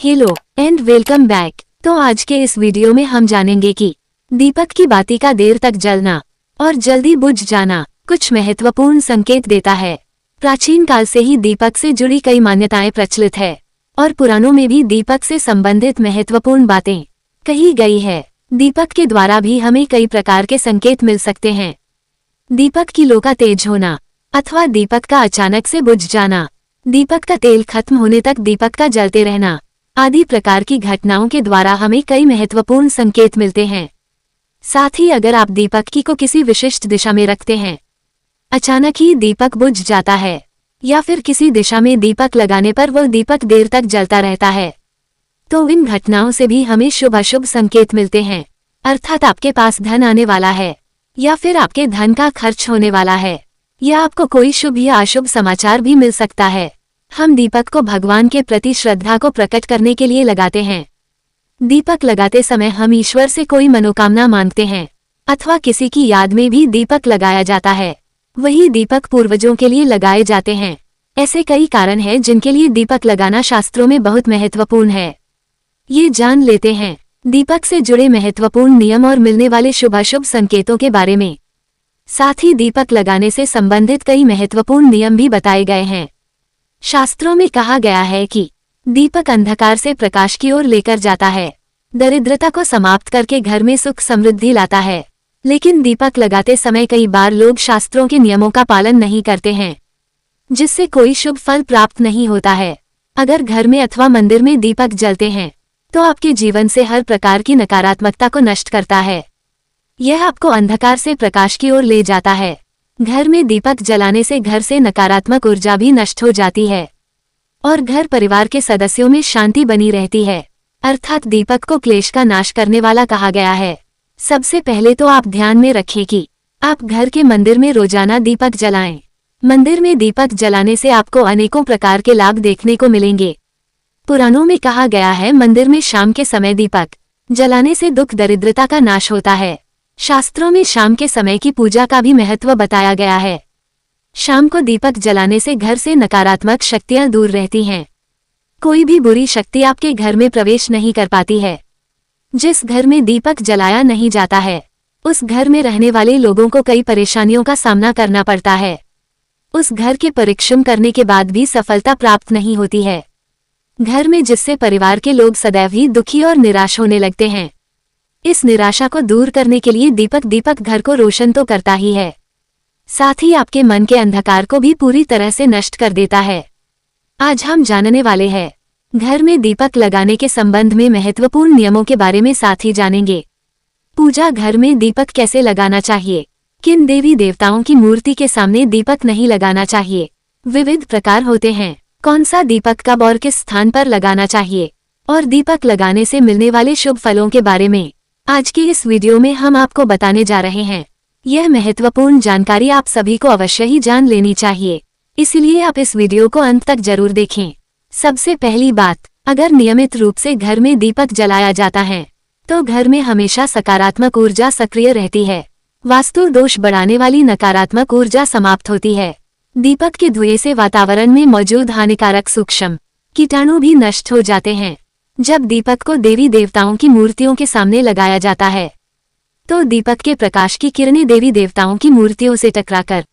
Hello and welcome back. तो आज के इस वीडियो में हम जानेंगे कि दीपक की बाती का देर तक जलना और जल्दी बुझ जाना कुछ महत्वपूर्ण संकेत देता है। प्राचीन काल से ही दीपक से जुड़ी कई मान्यताएं प्रचलित है और पुराणों में भी दीपक से संबंधित महत्वपूर्ण बातें कही गई है। दीपक के द्वारा भी हमें कई प्रकार के संकेत मिल सकते हैं। दीपक की लो का तेज होना अथवा दीपक का अचानक से बुझ जाना, दीपक का तेल खत्म होने तक दीपक का जलते रहना आदि प्रकार की घटनाओं के द्वारा हमें कई महत्वपूर्ण संकेत मिलते हैं। साथ ही अगर आप दीपक की को किसी विशिष्ट दिशा में रखते हैं, अचानक ही दीपक बुझ जाता है या फिर किसी दिशा में दीपक लगाने पर वह दीपक देर तक जलता रहता है, तो इन घटनाओं से भी हमें शुभ अशुभ संकेत मिलते हैं। अर्थात आपके पास धन आने वाला है या फिर आपके धन का खर्च होने वाला है या आपको कोई शुभ या अशुभ समाचार भी मिल सकता है। हम दीपक को भगवान के प्रति श्रद्धा को प्रकट करने के लिए लगाते हैं। दीपक लगाते समय हम ईश्वर से कोई मनोकामना मांगते हैं अथवा किसी की याद में भी दीपक लगाया जाता है। वही दीपक पूर्वजों के लिए लगाए जाते हैं। ऐसे कई कारण हैं जिनके लिए दीपक लगाना शास्त्रों में बहुत महत्वपूर्ण है। ये जान लेते हैं दीपक से जुड़े महत्वपूर्ण नियम और मिलने वाले शुभ अशुभ संकेतों के बारे में। साथ ही दीपक लगाने से संबंधित कई महत्वपूर्ण नियम भी बताए गए हैं। शास्त्रों में कहा गया है कि दीपक अंधकार से प्रकाश की ओर लेकर जाता है, दरिद्रता को समाप्त करके घर में सुख समृद्धि लाता है। लेकिन दीपक लगाते समय कई बार लोग शास्त्रों के नियमों का पालन नहीं करते हैं, जिससे कोई शुभ फल प्राप्त नहीं होता है। अगर घर में अथवा मंदिर में दीपक जलते हैं तो आपके जीवन से हर प्रकार की नकारात्मकता को नष्ट करता है। यह आपको अंधकार से प्रकाश की ओर ले जाता है। घर में दीपक जलाने से घर से नकारात्मक ऊर्जा भी नष्ट हो जाती है और घर परिवार के सदस्यों में शांति बनी रहती है। अर्थात दीपक को क्लेश का नाश करने वाला कहा गया है। सबसे पहले तो आप ध्यान में रखें कि आप घर के मंदिर में रोजाना दीपक जलाएं। मंदिर में दीपक जलाने से आपको अनेकों प्रकार के लाभ देखने को मिलेंगे। पुराणों में कहा गया है मंदिर में शाम के समय दीपक जलाने से दुख दरिद्रता का नाश होता है। शास्त्रों में शाम के समय की पूजा का भी महत्व बताया गया है। शाम को दीपक जलाने से घर से नकारात्मक शक्तियां दूर रहती हैं। कोई भी बुरी शक्ति आपके घर में प्रवेश नहीं कर पाती है। जिस घर में दीपक जलाया नहीं जाता है, उस घर में रहने वाले लोगों को कई परेशानियों का सामना करना पड़ता है। उस घर के परिश्रम करने के बाद भी सफलता प्राप्त नहीं होती है। घर में जिससे परिवार के लोग सदैव ही दुखी और निराश होने लगते हैं। इस निराशा को दूर करने के लिए दीपक घर को रोशन तो करता ही है, साथ ही आपके मन के अंधकार को भी पूरी तरह से नष्ट कर देता है। आज हम जानने वाले हैं घर में दीपक लगाने के संबंध में महत्वपूर्ण नियमों के बारे में, साथ ही जानेंगे पूजा घर में दीपक कैसे लगाना चाहिए, किन देवी देवताओं की मूर्ति के सामने दीपक नहीं लगाना चाहिए, विविध प्रकार होते हैं, कौन सा दीपक कब और किस स्थान पर लगाना चाहिए और दीपक लगाने से मिलने वाले शुभ फलों के बारे में आज की इस वीडियो में हम आपको बताने जा रहे हैं। यह महत्वपूर्ण जानकारी आप सभी को अवश्य ही जान लेनी चाहिए, इसलिए आप इस वीडियो को अंत तक जरूर देखें। सबसे पहली बात, अगर नियमित रूप से घर में दीपक जलाया जाता है तो घर में हमेशा सकारात्मक ऊर्जा सक्रिय रहती है। वास्तु दोष बढ़ाने वाली नकारात्मक ऊर्जा समाप्त होती है। दीपक के धुएं से वातावरण में मौजूद हानिकारक सूक्ष्म कीटाणु भी नष्ट हो जाते हैं। जब दीपक को देवी देवताओं की मूर्तियों के सामने लगाया जाता है तो दीपक के प्रकाश की किरणें देवी देवताओं की मूर्तियों से टकराकर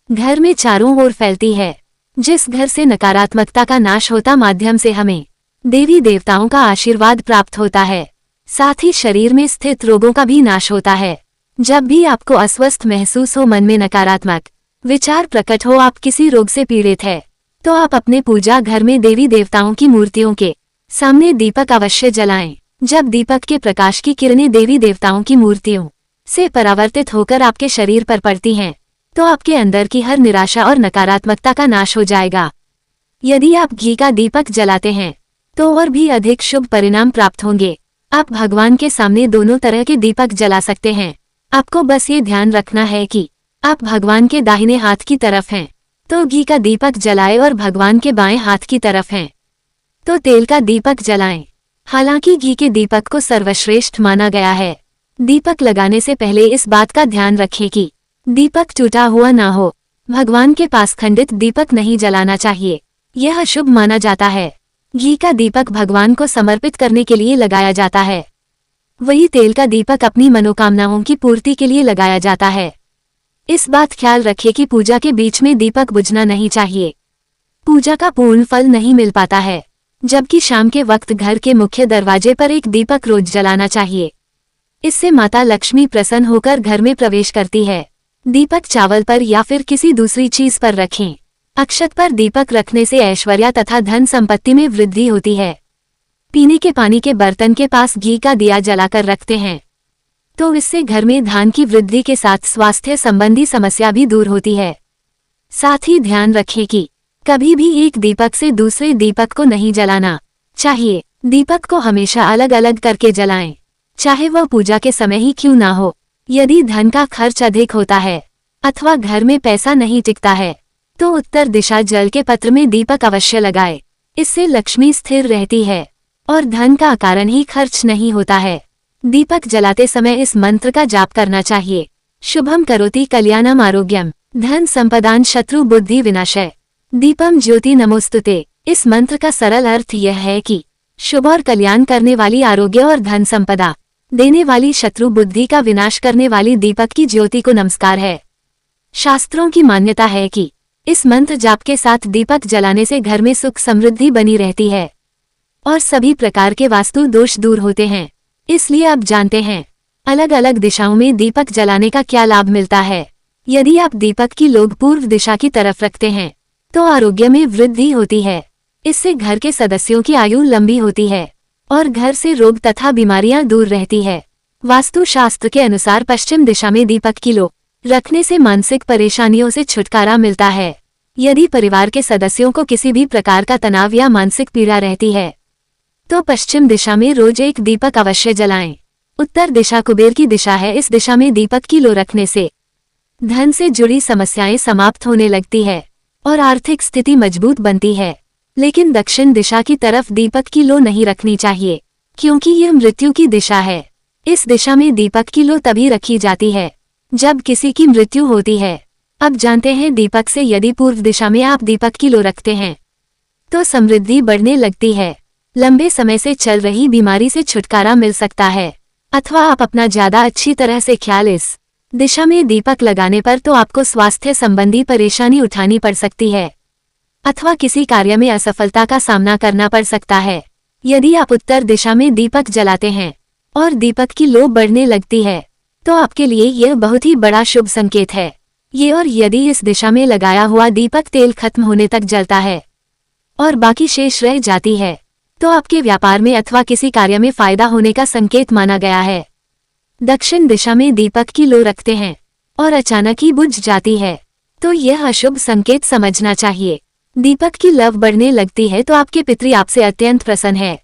घर में चारों ओर फैलती है। जिस घर से नकारात्मकता का नाश होता माध्यम से हमें देवी देवताओं का आशीर्वाद प्राप्त होता है। साथ ही शरीर में स्थित रोगों का भी नाश होता है। जब भी आपको अस्वस्थ महसूस हो, मन में नकारात्मक विचार प्रकट हो, आप किसी रोग से पीड़ित है, तो आप अपने पूजा घर में देवी देवताओं की मूर्तियों के सामने दीपक अवश्य जलाएं। जब दीपक के प्रकाश की किरणें देवी देवताओं की मूर्तियों से परावर्तित होकर आपके शरीर पर पड़ती हैं तो आपके अंदर की हर निराशा और नकारात्मकता का नाश हो जाएगा। यदि आप घी का दीपक जलाते हैं तो और भी अधिक शुभ परिणाम प्राप्त होंगे। आप भगवान के सामने दोनों तरह के दीपक जला सकते हैं। आपको बस ये ध्यान रखना है कि आप भगवान के दाहिने हाथ की तरफ हैं तो घी का दीपक जलाएं और भगवान के बाएं हाथ की तरफ हैं तो तेल का दीपक जलाएं। हालांकि घी के दीपक को सर्वश्रेष्ठ माना गया है। दीपक लगाने से पहले इस बात का ध्यान रखें कि दीपक टूटा हुआ ना हो। भगवान के पास खंडित दीपक नहीं जलाना चाहिए, यह अशुभ माना जाता है। घी का दीपक भगवान को समर्पित करने के लिए लगाया जाता है। वही तेल का दीपक अपनी मनोकामनाओं की पूर्ति के लिए लगाया जाता है। इस बात ख्याल रखें कि पूजा के बीच में दीपक बुझना नहीं चाहिए। पूजा का पूर्ण फल नहीं मिल पाता है। जबकि शाम के वक्त घर के मुख्य दरवाजे पर एक दीपक रोज जलाना चाहिए। इससे माता लक्ष्मी प्रसन्न होकर घर में प्रवेश करती है। दीपक चावल पर या फिर किसी दूसरी चीज पर रखें। अक्षत पर दीपक रखने से ऐश्वर्य तथा धन संपत्ति में वृद्धि होती है। पीने के पानी के बर्तन के पास घी का दिया जलाकर रखते हैं तो इससे घर में धान की वृद्धि के साथ स्वास्थ्य संबंधी समस्या भी दूर होती है। साथ ही ध्यान रखें कि कभी भी एक दीपक से दूसरे दीपक को नहीं जलाना चाहिए। दीपक को हमेशा अलग अलग करके जलाएं, चाहे वह पूजा के समय ही क्यों ना हो। यदि धन का खर्च अधिक होता है अथवा घर में पैसा नहीं टिकता है तो उत्तर दिशा जल के पत्र में दीपक अवश्य लगाए। इससे लक्ष्मी स्थिर रहती है और धन का कारण ही खर्च नहीं होता है। दीपक जलाते समय इस मंत्र का जाप करना चाहिए। शुभम करोति कल्याणम आरोग्यम धन संपदान शत्रु बुद्धि विनाशय दीपम ज्योति नमोस्तुते। इस मंत्र का सरल अर्थ यह है कि शुभ और कल्याण करने वाली आरोग्य और धन संपदा देने वाली शत्रु बुद्धि का विनाश करने वाली दीपक की ज्योति को नमस्कार है। शास्त्रों की मान्यता है कि इस मंत्र जाप के साथ दीपक जलाने से घर में सुख समृद्धि बनी रहती है और सभी प्रकार के वास्तु दोष दूर होते हैं। इसलिए अब जानते हैं अलग अलग दिशाओं में दीपक जलाने का क्या लाभ मिलता है। यदि आप दीपक की लोग पूर्व दिशा की तरफ रखते हैं तो आरोग्य में वृद्धि होती है। इससे घर के सदस्यों की आयु लंबी होती है और घर से रोग तथा बीमारियां दूर रहती है। वास्तु शास्त्र के अनुसार पश्चिम दिशा में दीपक की लो रखने से मानसिक परेशानियों से छुटकारा मिलता है। यदि परिवार के सदस्यों को किसी भी प्रकार का तनाव या मानसिक पीड़ा रहती है तो पश्चिम दिशा में रोज एक दीपक अवश्य जलाएं। उत्तर दिशा कुबेर की दिशा है। इस दिशा में दीपक की लो रखने से धन से जुड़ी समस्याएं समाप्त होने लगती है और आर्थिक स्थिति मजबूत बनती है। लेकिन दक्षिण दिशा की तरफ दीपक की लो नहीं रखनी चाहिए क्योंकि यह मृत्यु की दिशा है। इस दिशा में दीपक की लो तभी रखी जाती है जब किसी की मृत्यु होती है। अब जानते हैं दीपक से यदि पूर्व दिशा में आप दीपक की लो रखते हैं तो समृद्धि बढ़ने लगती है। लंबे समय से चल रही बीमारी से छुटकारा मिल सकता है अथवा आप अपना ज्यादा अच्छी तरह से ख्याल इस दिशा में दीपक लगाने पर तो आपको स्वास्थ्य संबंधी परेशानी उठानी पड़ सकती है अथवा किसी कार्य में असफलता का सामना करना पड़ सकता है। यदि आप उत्तर दिशा में दीपक जलाते हैं और दीपक की लो बढ़ने लगती है तो आपके लिए यह बहुत ही बड़ा शुभ संकेत है। ये और यदि इस दिशा में लगाया हुआ दीपक तेल खत्म होने तक जलता है और बाकी शेष रह जाती है तो आपके व्यापार में अथवा किसी कार्य में फायदा होने का संकेत माना गया है। दक्षिण दिशा में दीपक की लो रखते हैं और अचानक ही बुझ जाती है तो यह अशुभ संकेत समझना चाहिए। दीपक की लव बढ़ने लगती है तो आपके पितृ आपसे अत्यंत प्रसन्न है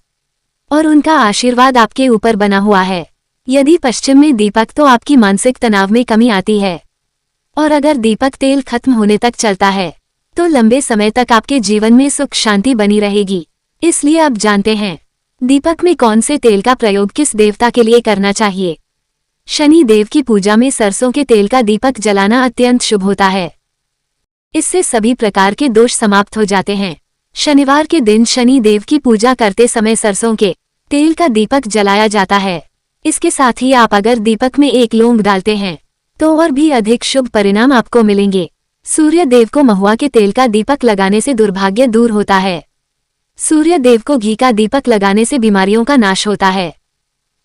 और उनका आशीर्वाद आपके ऊपर बना हुआ है। यदि पश्चिम में दीपक तो आपकी मानसिक तनाव में कमी आती है और अगर दीपक तेल खत्म होने तक चलता है तो लंबे समय तक आपके जीवन में सुख शांति बनी रहेगी। इसलिए अब जानते हैं दीपक में कौन से तेल का प्रयोग किस देवता के लिए करना चाहिए। शनि देव की पूजा में सरसों के तेल का दीपक जलाना अत्यंत शुभ होता है। इससे सभी प्रकार के दोष समाप्त हो जाते हैं। शनिवार के दिन शनि देव की पूजा करते समय सरसों के तेल का दीपक जलाया जाता है। इसके साथ ही आप अगर दीपक में एक लौंग डालते हैं तो और भी अधिक शुभ परिणाम आपको मिलेंगे। सूर्य देव को महुआ के तेल का दीपक लगाने से दुर्भाग्य दूर होता है। सूर्य देव को घी का दीपक लगाने से बीमारियों का नाश होता है।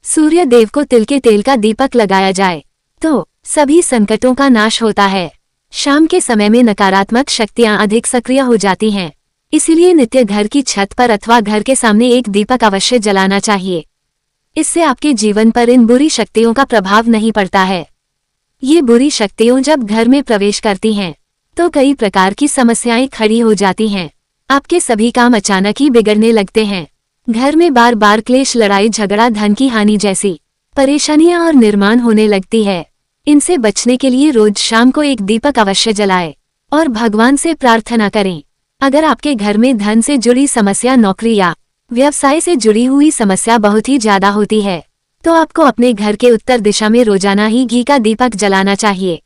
सूर्य देव को तिल के तेल का दीपक लगाया जाए तो सभी संकटों का नाश होता है। शाम के समय में नकारात्मक शक्तियां अधिक सक्रिय हो जाती हैं। इसीलिए नित्य घर की छत पर अथवा घर के सामने एक दीपक अवश्य जलाना चाहिए। इससे आपके जीवन पर इन बुरी शक्तियों का प्रभाव नहीं पड़ता है। ये बुरी शक्तियों जब घर में प्रवेश करती हैं तो कई प्रकार की समस्याएं खड़ी हो जाती हैं। आपके सभी काम अचानक ही बिगड़ने लगते हैं। घर में बार बार क्लेश, लड़ाई झगड़ा, धन की हानि जैसी परेशानियां और निर्माण होने लगती है। इनसे बचने के लिए रोज शाम को एक दीपक अवश्य जलाएं और भगवान से प्रार्थना करें। अगर आपके घर में धन से जुड़ी समस्या, नौकरी या व्यवसाय से जुड़ी हुई समस्या बहुत ही ज्यादा होती है तो आपको अपने घर के उत्तर दिशा में रोजाना ही घी का दीपक जलाना चाहिए।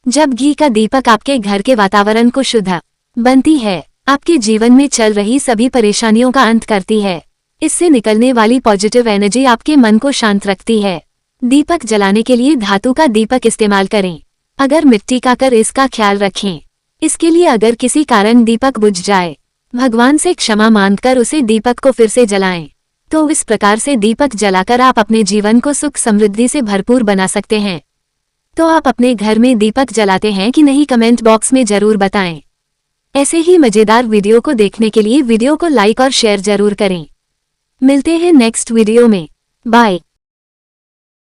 जब घी का दीपक आपके घर के वातावरण को शुद्ध बनती है आपके जीवन में चल रही सभी परेशानियों का अंत करती है। इससे निकलने वाली पॉजिटिव एनर्जी आपके मन को शांत रखती है। दीपक जलाने के लिए धातु का दीपक इस्तेमाल करें। अगर मिट्टी का कर इसका ख्याल रखें। इसके लिए अगर किसी कारण दीपक बुझ जाए, भगवान से क्षमा मांगकर उसे दीपक को फिर से जलाएं। तो इस प्रकार से दीपक जलाकर आप अपने जीवन को सुख समृद्धि से भरपूर बना सकते हैं। तो आप अपने घर में दीपक जलाते हैं कि नहीं, कमेंट बॉक्स में जरूर बताएं। ऐसे ही मजेदार वीडियो को देखने के लिए वीडियो को लाइक और शेयर जरूर करें। मिलते हैं नेक्स्ट वीडियो में। बाय।